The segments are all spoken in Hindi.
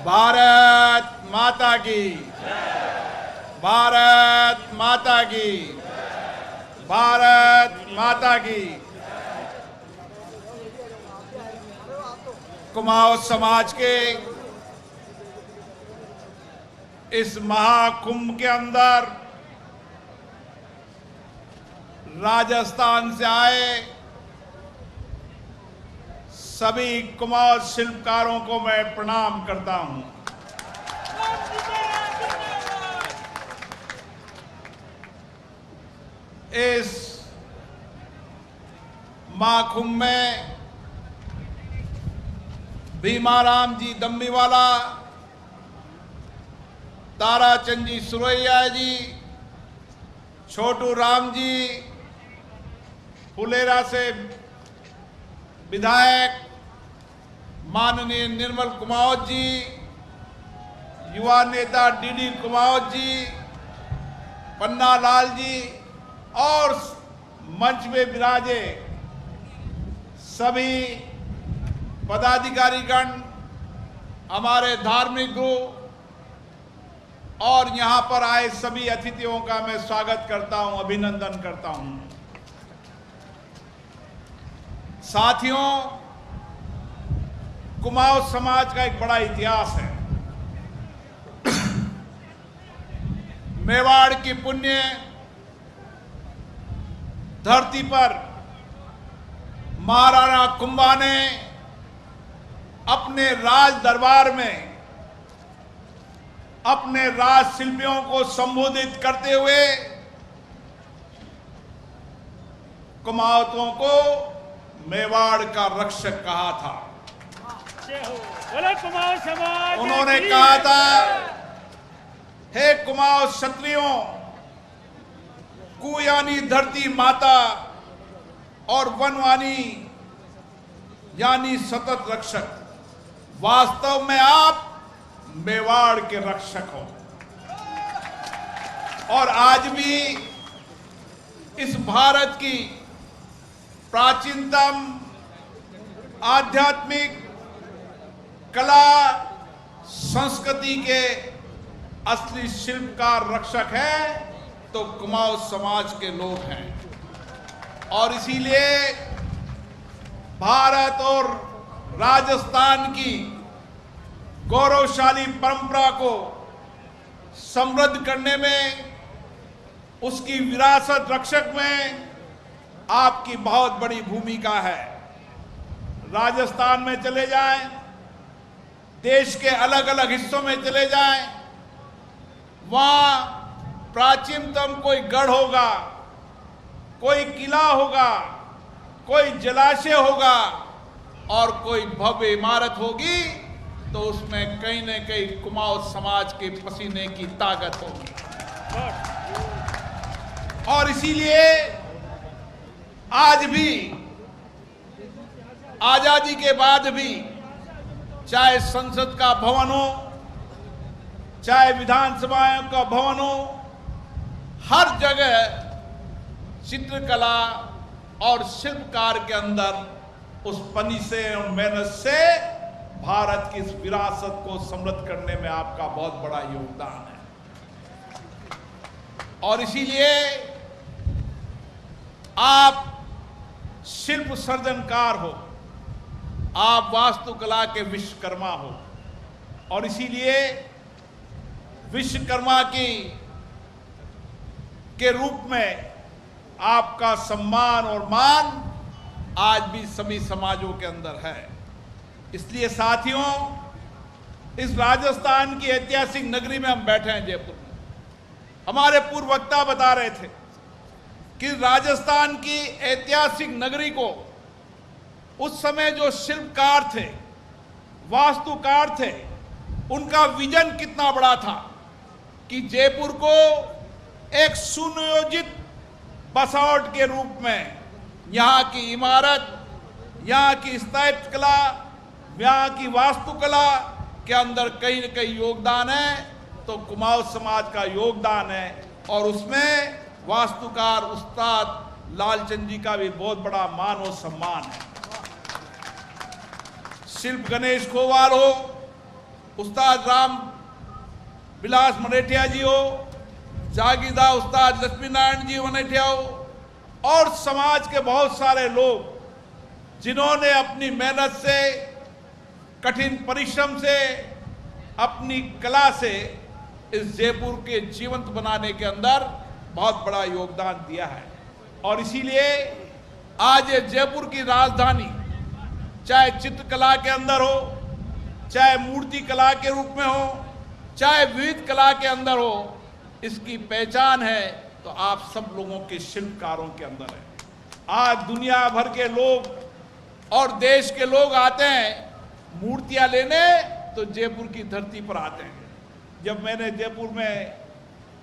भारत माता की, भारत माता की, भारत माता की। कुमाऊं समाज के इस महाकुंभ के अंदर राजस्थान से आए सभी कुमाऊं शिल्पकारों को मैं प्रणाम करता हूं। इस महाकुंभ में भीमाराम जी दम्बीवाला, ताराचंद जी सुरैया जी, छोटू राम जी, फुलेरा से विधायक माननीय निर्मल कुमावत जी, युवा नेता डीडी कुमावत जी, पन्ना लाल जी और मंच में विराजे सभी पदाधिकारीगण, हमारे धार्मिक गुरु और यहां पर आए सभी अतिथियों का मैं स्वागत करता हूं, अभिनंदन करता हूं। साथियों, कुमाऊं समाज का एक बड़ा इतिहास है। मेवाड़ की पुण्य धरती पर महाराणा कुंभा ने अपने राज दरबार में अपने राज शिल्पियों को संबोधित करते हुए कुमाऊंतों को मेवाड़ का रक्षक कहा था। उन्होंने कहा था, हे कुमाऊं क्षत्रियों, कु यानी धरती माता और वनवानी यानी सतत रक्षक, वास्तव में आप मेवाड़ के रक्षक हो। और आज भी इस भारत की प्राचीनतम आध्यात्मिक कला संस्कृति के असली शिल्पकार रक्षक है तो कुमाऊं समाज के लोग हैं। और इसीलिए भारत और राजस्थान की गौरवशाली परंपरा को समृद्ध करने में, उसकी विरासत रक्षक में आपकी बहुत बड़ी भूमिका है। राजस्थान में चले जाएं, देश के अलग अलग हिस्सों में चले जाएं, वहां प्राचीनतम कोई गढ़ होगा, कोई किला होगा, कोई जलाशय होगा और कोई भव्य इमारत होगी, तो उसमें कहीं न कहीं कुमाऊं समाज के पसीने की ताकत होगी। और इसीलिए आज भी, आजादी के बाद भी, चाहे संसद का भवन हो, चाहे विधानसभाओं का भवन हो, हर जगह चित्रकला और शिल्पकार के अंदर उस पनी से और मेहनत से भारत की इस विरासत को समृद्ध करने में आपका बहुत बड़ा योगदान है। और इसीलिए आप शिल्प सर्जनकार हो, आप वास्तुकला के विश्वकर्मा हो, और इसीलिए विश्वकर्मा के रूप में आपका सम्मान और मान आज भी सभी समाजों के अंदर है। इसलिए साथियों, इस राजस्थान की ऐतिहासिक नगरी में हम बैठे हैं, जयपुर में। हमारे पूर्व वक्ता बता रहे थे कि राजस्थान की ऐतिहासिक नगरी को उस समय जो शिल्पकार थे, वास्तुकार थे, उनका विजन कितना बड़ा था कि जयपुर को एक सुनियोजित बसावट के रूप में यहाँ की इमारत, यहाँ की स्थापत्य कला, यहाँ की वास्तुकला के अंदर कहीं न कहीं योगदान है, तो कुमाऊं समाज का योगदान है। और उसमें वास्तुकार उस्ताद लालचंद जी का भी बहुत बड़ा मान और सम्मान है। शिल्प गणेश खोवार हो, उस्ताद राम विलास मनेठिया जी हो, जागीरदार उस्ताद लक्ष्मी नारायण जी मनेठिया हो, और समाज के बहुत सारे लोग जिन्होंने अपनी मेहनत से, कठिन परिश्रम से, अपनी कला से इस जयपुर के जीवंत बनाने के अंदर बहुत बड़ा योगदान दिया है। और इसीलिए आज ये जयपुर की राजधानी, चाहे चित्रकला के अंदर हो, चाहे मूर्ति कला के रूप में हो, चाहे विविध कला के अंदर हो, इसकी पहचान है तो आप सब लोगों के शिल्पकारों के अंदर है। आज दुनिया भर के लोग और देश के लोग आते हैं मूर्तियां लेने, तो जयपुर की धरती पर आते हैं। जब मैंने जयपुर में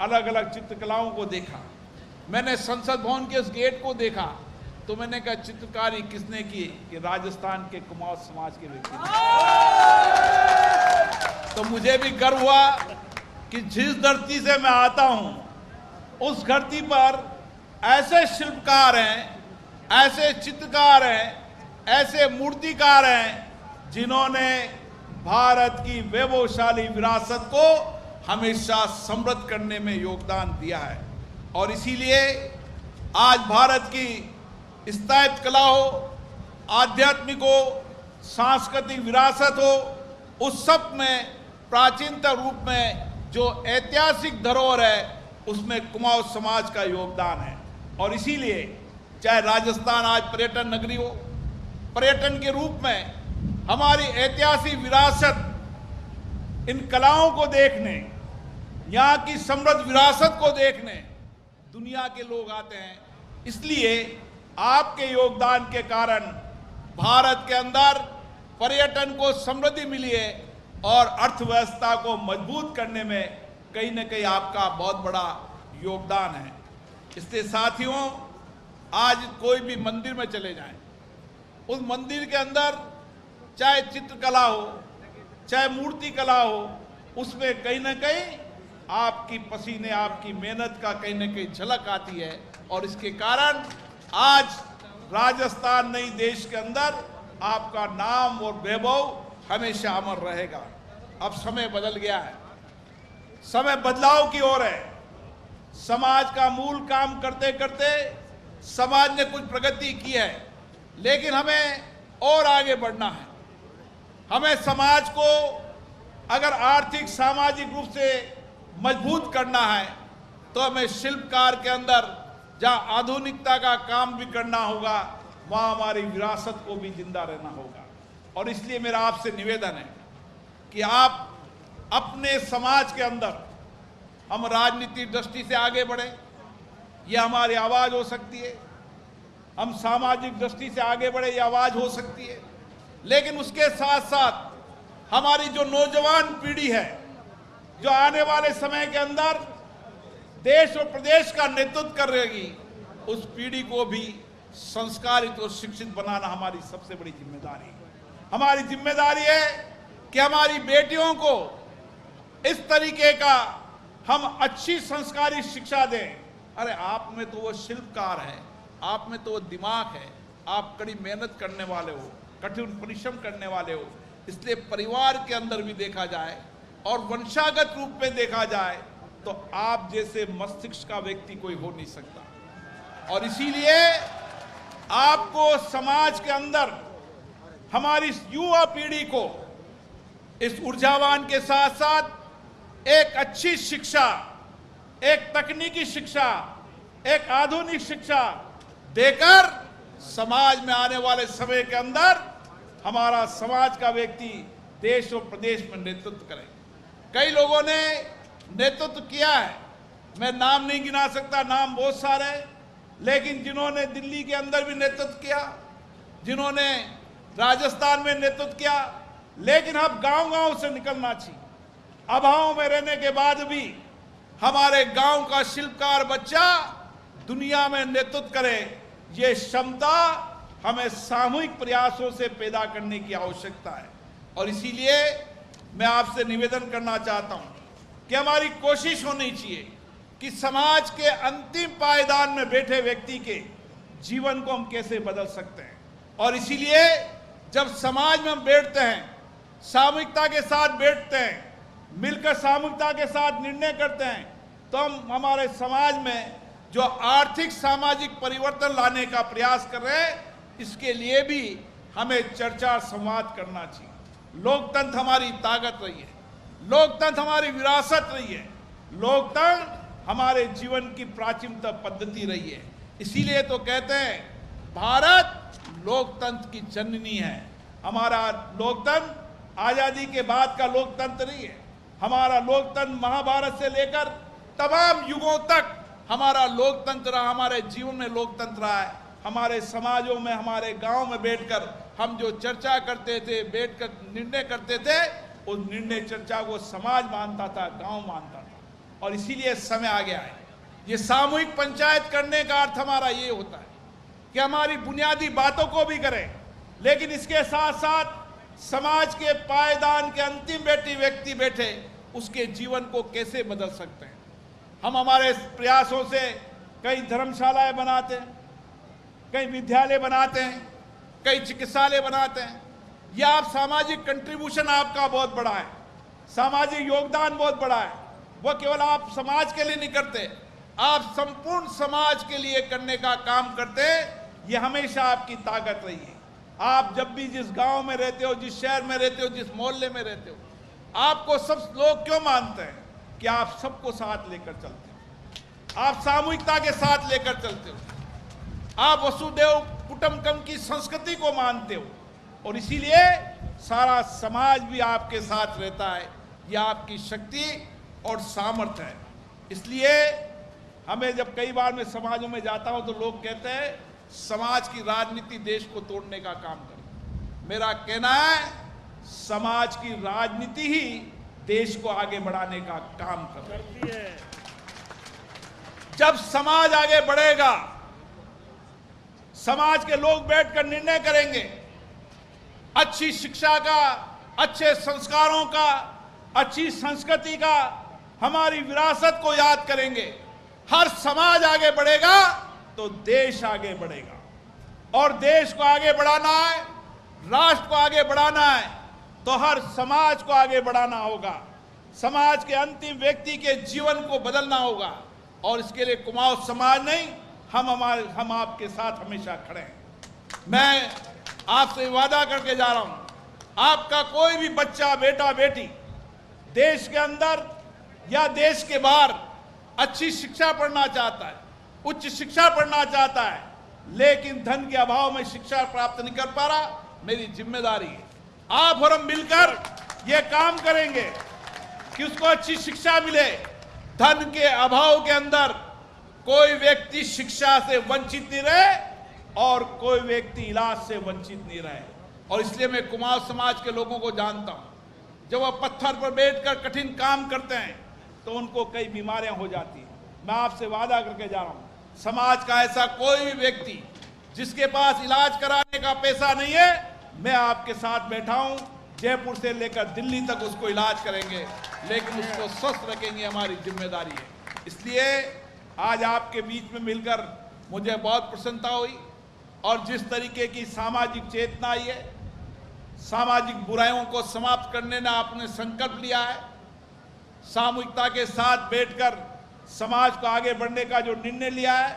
अलग अलग चित्रकलाओं को देखा, मैंने संसद भवन के उस गेट को देखा, तो मैंने कहा चित्रकारी किसने की? कि राजस्थान के कुमाऊं समाज के व्यक्ति ने। तो मुझे भी गर्व हुआ कि जिस धरती से मैं आता हूं, उस धरती पर ऐसे शिल्पकार हैं, ऐसे चित्रकार हैं, ऐसे मूर्तिकार हैं जिन्होंने भारत की वैभवशाली विरासत को हमेशा समृद्ध करने में योगदान दिया है। और इसीलिए आज भारत की स्थायित्व कला हो, आध्यात्मिक हो, सांस्कृतिक विरासत हो, उस सब में प्राचीनतम रूप में जो ऐतिहासिक धरोहर है उसमें कुमाऊं समाज का योगदान है। और इसीलिए चाहे राजस्थान आज पर्यटन नगरी हो, पर्यटन के रूप में हमारी ऐतिहासिक विरासत, इन कलाओं को देखने, यहाँ की समृद्ध विरासत को देखने दुनिया के लोग आते हैं। इसलिए आपके योगदान के कारण भारत के अंदर पर्यटन को समृद्धि मिली है और अर्थव्यवस्था को मजबूत करने में कहीं न कहीं आपका बहुत बड़ा योगदान है। इसलिए साथियों, आज कोई भी मंदिर में चले जाएं, उस मंदिर के अंदर चाहे चित्रकला हो, चाहे मूर्ति कला हो, उसमें कहीं न कहीं आपकी पसीने, आपकी मेहनत का कहीं न कहीं झलक आती है। और इसके कारण आज राजस्थान नहीं, देश के अंदर आपका नाम और वैभव हमेशा अमर रहेगा। अब समय बदल गया है, समय बदलाव की ओर है। समाज का मूल काम करते करते समाज ने कुछ प्रगति की है, लेकिन हमें और आगे बढ़ना है। हमें समाज को अगर आर्थिक सामाजिक रूप से मजबूत करना है तो हमें शिल्पकार के अंदर जहां आधुनिकता का काम भी करना होगा, वहां हमारी विरासत को भी जिंदा रहना होगा। और इसलिए मेरा आपसे निवेदन है कि आप अपने समाज के अंदर, हम राजनीतिक दृष्टि से आगे बढ़ें, यह हमारी आवाज़ हो सकती है। हम सामाजिक दृष्टि से आगे बढ़े, यह आवाज़ हो सकती है। लेकिन उसके साथ साथ हमारी जो नौजवान पीढ़ी है, जो आने वाले समय के अंदर देश और प्रदेश का नेतृत्व कर रहेगी, उस पीढ़ी को भी संस्कारित और शिक्षित बनाना हमारी सबसे बड़ी जिम्मेदारी है। हमारी जिम्मेदारी है कि हमारी बेटियों को इस तरीके का हम अच्छी संस्कारी शिक्षा दें। अरे आप में तो वो शिल्पकार है, आप में तो वो दिमाग है, आप कड़ी मेहनत करने वाले हो, कठिन परिश्रम करने वाले हो। इसलिए परिवार के अंदर भी देखा जाए और वंशागत रूप में देखा जाए तो आप जैसे मस्तिष्क का व्यक्ति कोई हो नहीं सकता। और इसीलिए आपको समाज के अंदर हमारी युवा पीढ़ी को इस ऊर्जावान के साथ साथ एक अच्छी शिक्षा, एक तकनीकी शिक्षा, एक आधुनिक शिक्षा देकर समाज में आने वाले समय के अंदर हमारा समाज का व्यक्ति देश और प्रदेश में नेतृत्व करे। कई लोगों ने नेतृत्व किया है, मैं नाम नहीं गिना सकता, नाम बहुत सारे, लेकिन जिन्होंने दिल्ली के अंदर भी नेतृत्व किया, जिन्होंने राजस्थान में नेतृत्व किया, लेकिन अब गांव-गांव से निकलना चाहिए। अभाव में रहने के बाद भी हमारे गांव का शिल्पकार बच्चा दुनिया में नेतृत्व करे, ये क्षमता हमें सामूहिक प्रयासों से पैदा करने की आवश्यकता है। और इसीलिए मैं आपसे निवेदन करना चाहता हूं कि हमारी कोशिश होनी चाहिए कि समाज के अंतिम पायदान में बैठे व्यक्ति के जीवन को हम कैसे बदल सकते हैं। और इसीलिए जब समाज में हम बैठते हैं सामूहिकता के साथ बैठते हैं, मिलकर सामूहिकता के साथ निर्णय करते हैं, तो हम हमारे समाज में जो आर्थिक सामाजिक परिवर्तन लाने का प्रयास कर रहे हैं, इसके लिए भी हमें चर्चा और संवाद करना चाहिए। लोकतंत्र हमारी ताकत रही है, लोकतंत्र हमारी विरासत रही है, लोकतंत्र हमारे जीवन की प्राचीनतम पद्धति रही है। इसीलिए तो कहते हैं भारत लोकतंत्र की जननी है। हमारा लोकतंत्र आजादी के बाद का लोकतंत्र नहीं है। हमारा लोकतंत्र महाभारत से लेकर तमाम युगों तक हमारा लोकतंत्र रहा, हमारे जीवन में लोकतंत्र रहा है। हमारे समाजों में, हमारे गांव में बैठकर हम जो चर्चा करते थे, बैठकर निर्णय करते थे, उस निर्णय चर्चा को समाज मानता था, गांव मानता था। और इसीलिए समय आ गया है। ये सामूहिक पंचायत करने का अर्थ हमारा ये होता है कि हमारी बुनियादी बातों को भी करें, लेकिन इसके साथ साथ समाज के पायदान के अंतिम व्यक्ति बैठे, उसके जीवन को कैसे बदल सकते हैं। हम हमारे प्रयासों से कई धर्मशालाएं बनाते हैं, कई विद्यालय बनाते हैं, कई चिकित्सालय बनाते हैं। यह आप सामाजिक कंट्रीब्यूशन आपका बहुत बड़ा है, सामाजिक योगदान बहुत बड़ा है। वह केवल आप समाज के लिए नहीं करते, आप संपूर्ण समाज के लिए करने का काम करते हैं। यह हमेशा आपकी ताकत रही है। आप जब भी जिस गांव में रहते हो, जिस शहर में रहते हो, जिस मोहल्ले में रहते हो, आपको सब लोग क्यों मानते हैं कि आप सबको साथ लेकर चलते हो, आप सामूहिकता के साथ लेकर चलते हो, आप वसुदेव कुटुंबकम की संस्कृति को मानते हो, और इसीलिए सारा समाज भी आपके साथ रहता है। यह आपकी शक्ति और सामर्थ्य है। इसलिए हमें जब कई बार मैं समाजों में जाता हूं तो लोग कहते हैं समाज की राजनीति देश को तोड़ने का काम करे। मेरा कहना है समाज की राजनीति ही देश को आगे बढ़ाने का काम करती है। जब समाज आगे बढ़ेगा, समाज के लोग बैठकर निर्णय करेंगे, अच्छी शिक्षा का, अच्छे संस्कारों का, अच्छी संस्कृति का, हमारी विरासत को याद करेंगे, हर समाज आगे बढ़ेगा तो देश आगे बढ़ेगा। और देश को आगे बढ़ाना है, राष्ट्र को आगे बढ़ाना है, तो हर समाज को आगे बढ़ाना होगा। समाज के अंतिम व्यक्ति के जीवन को बदलना होगा, और इसके लिए कुमाऊं समाज नहीं, हम आपके साथ हमेशा खड़े हैं। मैं आपसे वादा करके जा रहा हूं, आपका कोई भी बच्चा, बेटा, बेटी देश के अंदर या देश के बाहर अच्छी शिक्षा पढ़ना चाहता है, उच्च शिक्षा पढ़ना चाहता है, लेकिन धन के अभाव में शिक्षा प्राप्त नहीं कर पा रहा, मेरी जिम्मेदारी है, आप और हम मिलकर यह काम करेंगे कि उसको अच्छी शिक्षा मिले। धन के अभाव के अंदर कोई व्यक्ति शिक्षा से वंचित नहीं रहे और कोई व्यक्ति इलाज से वंचित नहीं रहे। और इसलिए मैं कुमाऊं समाज के लोगों को जानता हूं, जब वह पत्थर पर बैठकर कठिन काम करते हैं तो उनको कई बीमारियां हो जाती हैं। मैं आपसे वादा करके जा रहा हूं, समाज का ऐसा कोई भी व्यक्ति जिसके पास इलाज कराने का पैसा नहीं है, मैं आपके साथ बैठा हूं, जयपुर से लेकर दिल्ली तक उसको इलाज करेंगे, लेकिन उसको स्वस्थ रखेंगे, हमारी जिम्मेदारी है। इसलिए आज आपके बीच में मिलकर मुझे बहुत प्रसन्नता हुई, और जिस तरीके की सामाजिक चेतना आई है, सामाजिक बुराइयों को समाप्त करने ने आपने संकल्प लिया है, सामूहिकता के साथ बैठकर समाज को आगे बढ़ने का जो निर्णय लिया है,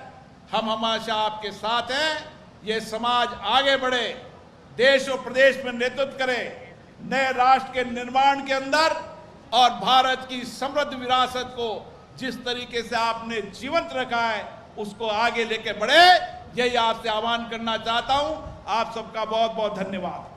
हम हमेशा आपके साथ हैं। ये समाज आगे बढ़े, देश और प्रदेश में नेतृत्व करे, नए राष्ट्र के निर्माण के अंदर, और भारत की समृद्ध विरासत को जिस तरीके से आपने जीवंत रखा है उसको आगे लेके बढ़े। यही आपसे आह्वान करना चाहता हूं। आप सबका बहुत बहुत धन्यवाद।